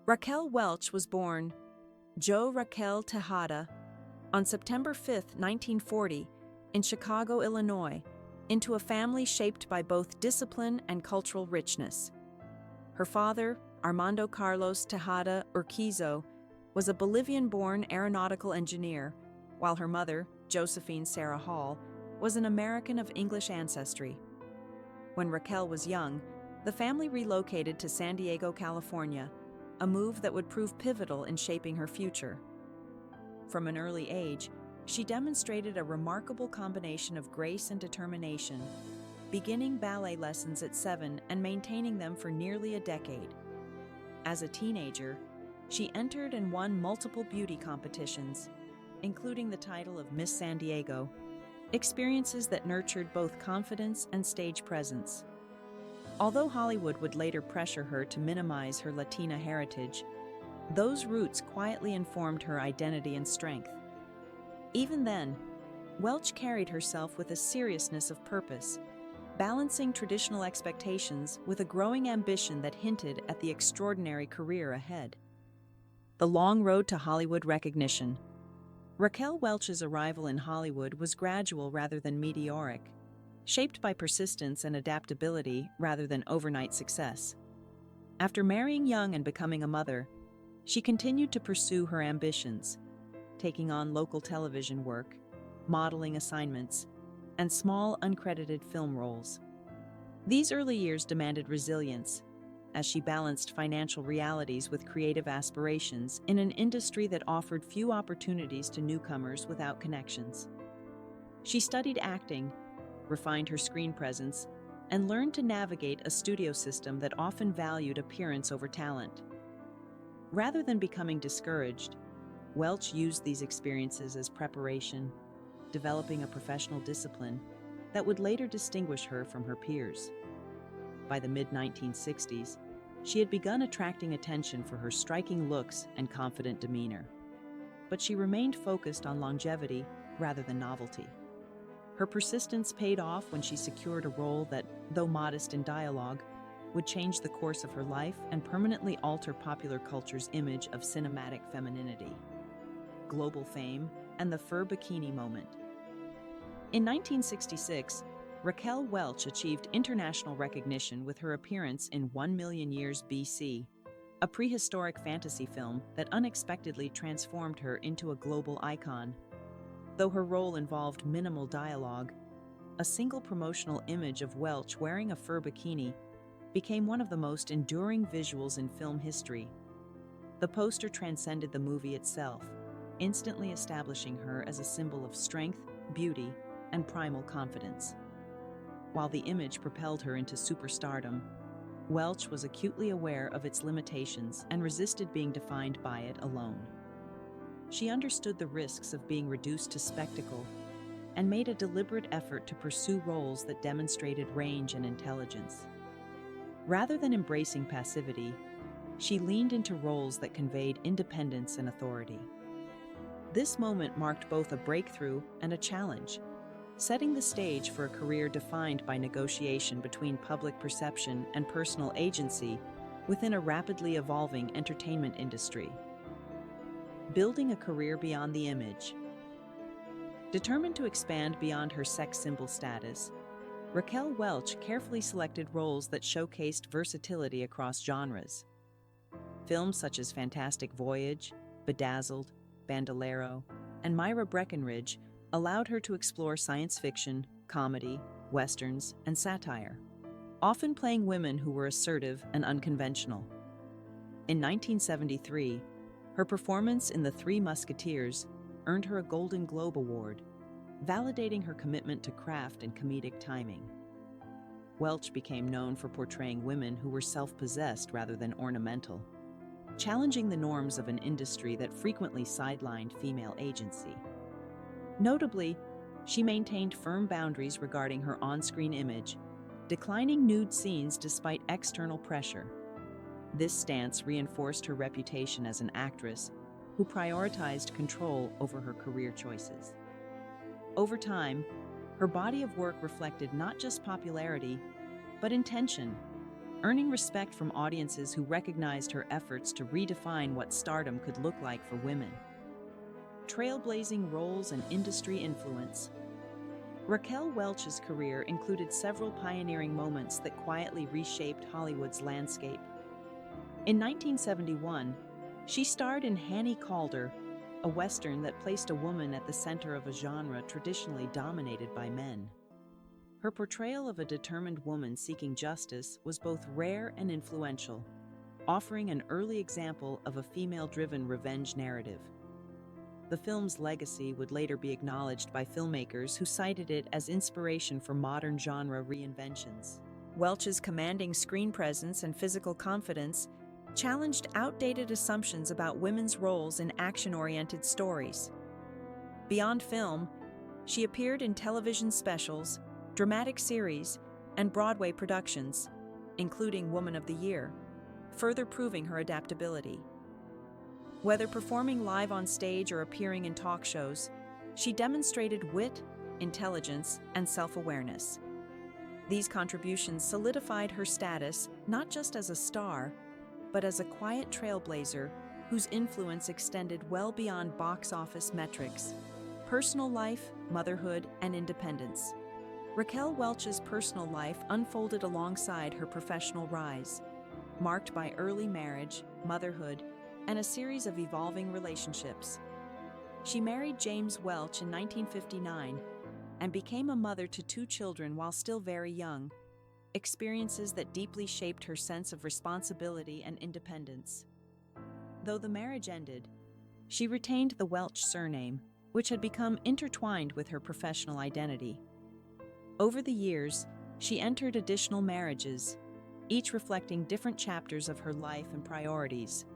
Raquel Welch was born Jo Raquel Tejada on September 5, 1940, in Chicago, Illinois, into a family shaped by both discipline and cultural richness. Her father, Armando Carlos Tejada Urquizo, was a Bolivian-born aeronautical engineer, while her mother, Josephine Sarah Hall, was an American of English ancestry. When Raquel was young, the family relocated to San Diego, California, a move that would prove pivotal in shaping her future. From an early age, she demonstrated a remarkable combination of grace and determination, beginning ballet lessons at 7 and maintaining them for nearly a decade. As a teenager, she entered and won multiple beauty competitions, including the title of Miss San Diego, experiences that nurtured both confidence and stage presence. Although Hollywood would later pressure her to minimize her Latina heritage, those roots quietly informed her identity and strength. Even then, Welch carried herself with a seriousness of purpose, balancing traditional expectations with a growing ambition that hinted at the extraordinary career ahead. The long road to Hollywood recognition. Raquel Welch's arrival in Hollywood was gradual rather than meteoric, shaped by persistence and adaptability rather than overnight success. After marrying young and becoming a mother, she continued to pursue her ambitions, taking on local television work, modeling assignments, and small uncredited film roles. These early years demanded resilience, as she balanced financial realities with creative aspirations in an industry that offered few opportunities to newcomers without connections. She studied acting, refined her screen presence, and learned to navigate a studio system that often valued appearance over talent. Rather than becoming discouraged, Welch used these experiences as preparation, developing a professional discipline that would later distinguish her from her peers. By the mid-1960s, she had begun attracting attention for her striking looks and confident demeanor. But she remained focused on longevity rather than novelty. Her persistence paid off when she secured a role that, though modest in dialogue, would change the course of her life and permanently alter popular culture's image of cinematic femininity. Global fame and the fur bikini moment. In 1966, Raquel Welch achieved international recognition with her appearance in 1,000,000 Years BC, a prehistoric fantasy film that unexpectedly transformed her into a global icon. Though her role involved minimal dialogue, a single promotional image of Welch wearing a fur bikini became one of the most enduring visuals in film history. The poster transcended the movie itself, instantly establishing her as a symbol of strength, beauty, and primal confidence. While the image propelled her into superstardom, Welch was acutely aware of its limitations and resisted being defined by it alone. She understood the risks of being reduced to spectacle and made a deliberate effort to pursue roles that demonstrated range and intelligence. Rather than embracing passivity, she leaned into roles that conveyed independence and authority. This moment marked both a breakthrough and a challenge, setting the stage for a career defined by negotiation between public perception and personal agency within a rapidly evolving entertainment industry. Building a career beyond the image. Determined to expand beyond her sex symbol status, Raquel Welch carefully selected roles that showcased versatility across genres. Films such as Fantastic Voyage, Bedazzled, Bandolero, and Myra Breckenridge allowed her to explore science fiction, comedy, westerns, and satire, often playing women who were assertive and unconventional. In 1973, her performance in The Three Musketeers earned her a Golden Globe Award, validating her commitment to craft and comedic timing. Welch became known for portraying women who were self-possessed rather than ornamental, challenging the norms of an industry that frequently sidelined female agency. Notably, she maintained firm boundaries regarding her on-screen image, declining nude scenes despite external pressure. This stance reinforced her reputation as an actress who prioritized control over her career choices. Over time, her body of work reflected not just popularity, but intention, earning respect from audiences who recognized her efforts to redefine what stardom could look like for women. Trailblazing roles and industry influence. Raquel Welch's career included several pioneering moments that quietly reshaped Hollywood's landscape. In 1971, she starred in Hannie Calder, a Western that placed a woman at the center of a genre traditionally dominated by men. Her portrayal of a determined woman seeking justice was both rare and influential, offering an early example of a female-driven revenge narrative. The film's legacy would later be acknowledged by filmmakers who cited it as inspiration for modern genre reinventions. Welch's commanding screen presence and physical confidence challenged outdated assumptions about women's roles in action-oriented stories. Beyond film, she appeared in television specials, dramatic series, and Broadway productions, including Woman of the Year, further proving her adaptability. Whether performing live on stage or appearing in talk shows, she demonstrated wit, intelligence, and self-awareness. These contributions solidified her status not just as a star, but as a quiet trailblazer whose influence extended well beyond box office metrics, personal life, motherhood, and independence. Raquel Welch's personal life unfolded alongside her professional rise, marked by early marriage, motherhood, and a series of evolving relationships. She married James Welch in 1959 and became a mother to 2 children while still very young, experiences that deeply shaped her sense of responsibility and independence. Though the marriage ended, she retained the Welch surname, which had become intertwined with her professional identity. Over the years, she entered additional marriages, each reflecting different chapters of her life and priorities.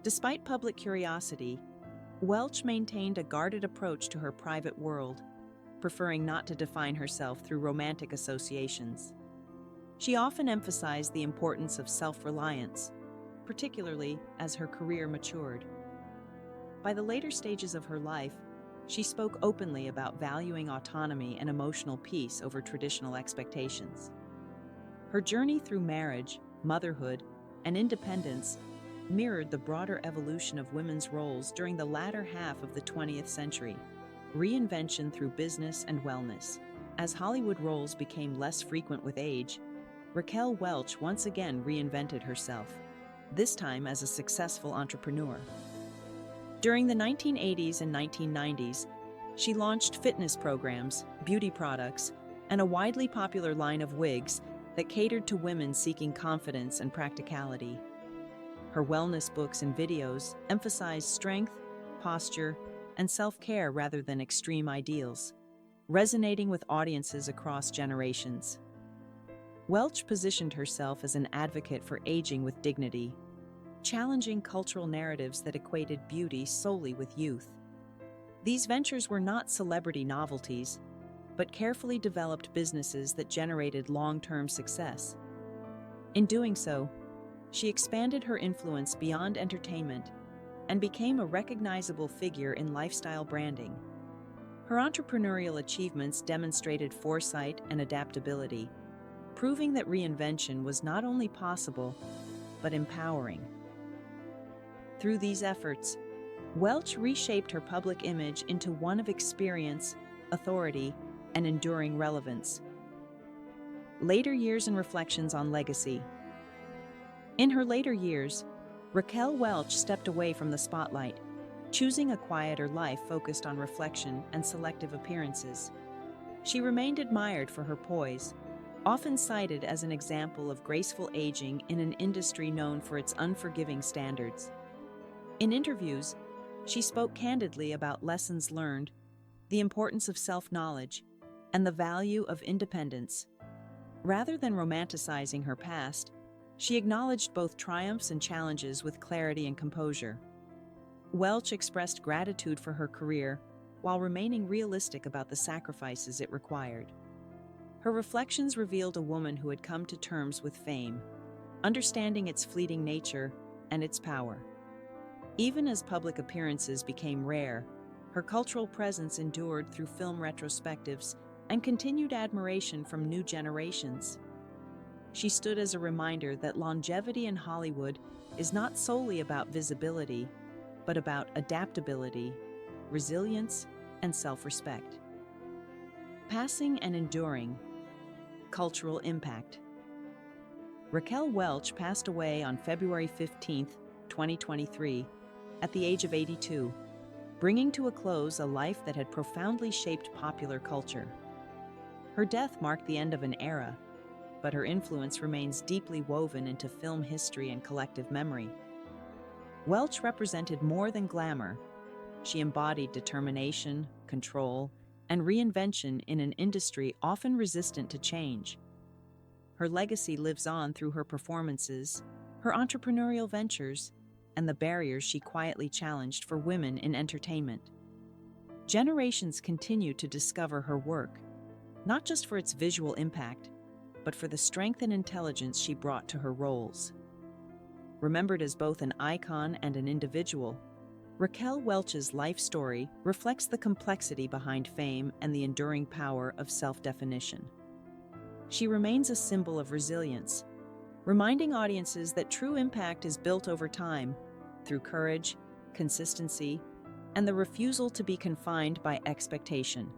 Despite public curiosity, Welch maintained a guarded approach to her private world, preferring not to define herself through romantic associations. She often emphasized the importance of self-reliance, particularly as her career matured. By the later stages of her life, she spoke openly about valuing autonomy and emotional peace over traditional expectations. Her journey through marriage, motherhood, and independence mirrored the broader evolution of women's roles during the latter half of the 20th century, reinvention through business and wellness. As Hollywood roles became less frequent with age, Raquel Welch once again reinvented herself, this time as a successful entrepreneur. During the 1980s and 1990s, she launched fitness programs, beauty products, and a widely popular line of wigs that catered to women seeking confidence and practicality. Her wellness books and videos emphasized strength, posture, and self-care rather than extreme ideals, resonating with audiences across generations. Welch positioned herself as an advocate for aging with dignity, challenging cultural narratives that equated beauty solely with youth. These ventures were not celebrity novelties, but carefully developed businesses that generated long-term success. In doing so, she expanded her influence beyond entertainment and became a recognizable figure in lifestyle branding. Her entrepreneurial achievements demonstrated foresight and adaptability, proving that reinvention was not only possible, but empowering. Through these efforts, Welch reshaped her public image into one of experience, authority, and enduring relevance. Later years and reflections on legacy. In her later years, Raquel Welch stepped away from the spotlight, choosing a quieter life focused on reflection and selective appearances. She remained admired for her poise, often cited as an example of graceful aging in an industry known for its unforgiving standards. In interviews, she spoke candidly about lessons learned, the importance of self-knowledge, and the value of independence. Rather than romanticizing her past, she acknowledged both triumphs and challenges with clarity and composure. Welch expressed gratitude for her career while remaining realistic about the sacrifices it required. Her reflections revealed a woman who had come to terms with fame, understanding its fleeting nature and its power. Even as public appearances became rare, her cultural presence endured through film retrospectives and continued admiration from new generations. she stood as a reminder that longevity in Hollywood is not solely about visibility, but about adaptability, resilience, and self-respect. Passing and enduring. Cultural impact. Raquel Welch passed away on February 15, 2023, at the age of 82, bringing to a close a life that had profoundly shaped popular culture. Her death marked the end of an era, but her influence remains deeply woven into film history and collective memory. Welch represented more than glamour. She embodied determination, control, and reinvention in an industry often resistant to change. Her legacy lives on through her performances, her entrepreneurial ventures, and the barriers she quietly challenged for women in entertainment. Generations continue to discover her work, not just for its visual impact, but for the strength and intelligence she brought to her roles. Remembered as both an icon and an individual, Raquel Welch's life story reflects the complexity behind fame and the enduring power of self-definition. She remains a symbol of resilience, reminding audiences that true impact is built over time through courage, consistency, and the refusal to be confined by expectation.